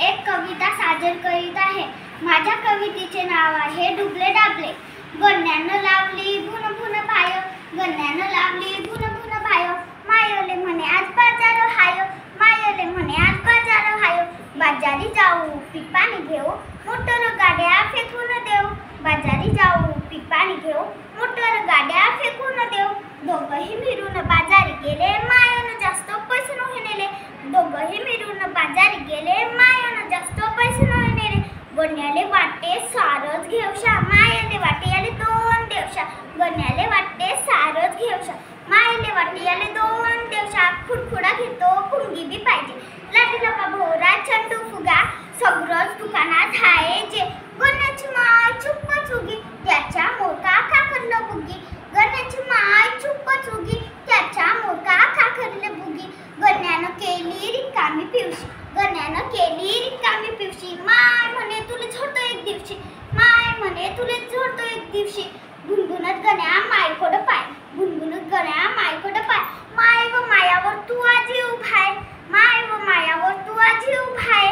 एक कविता सादर करीत आहे। माझ्या कवितेचे नाव आहे डुबले डाबले। गण्यानं लावली भुन भुन भाय, गण्यानं लावली भुन भुन भाय। मायले म्हणे आज बाजार हाय, मायले म्हणे आज बाजार हाय। बाजारी जाऊ पीक पाणी घेऊ, मोटर गाड्या फेकून देऊ। बाजारी जाऊ पीक पाणी घेऊ, मोटर गाड्या फेकून देऊ। दोघंही मिळून बाजारी गेले, मायानं जास्त पैसे नव्हे नेले। दोघंही मिळून बाजारी गेले, मायानं जास्त पैसे नव्हे नेले। गण्याले वाटे सारच घेऊशा, मायाले वाटे याले दोन देवशा। गण्याले वाटे सारच घेऊशा, मायाले वाटे याले दोन देवशा। खुडखुडा घेतो पुंगी बी पाहिजे, लाटीला का भोवरा चंडू फुगा। सगळंच दुकानात हाय जे, गण्याची माय चुप्प चुगी, त्याच्या मोका खाकरलं बुगी। गण्याची माय चुप्प चुगी, त्याच्या मोका खाकरलं बुगी। गण्यानं केली रिकामी पिवशी, गण्यानं केली रिकामी पिवशी। माय म्हणे तुले झोडतो एक दिवशी, माय म्हणे तुले झोडतो एक दिवशी। गुणगुणत गण्या मायकडं पाय, गुणगुणत गण्या मायकडं पाय। माय व मायावर तू आजी उभाय, माय व मायावर तू आजी उभाय।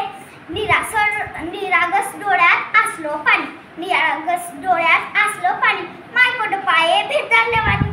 निरागस डोळ्यात असलो पाणी, निरागस डोळ्यात असलो पाणी। मायकडं पाये भेटायला वाट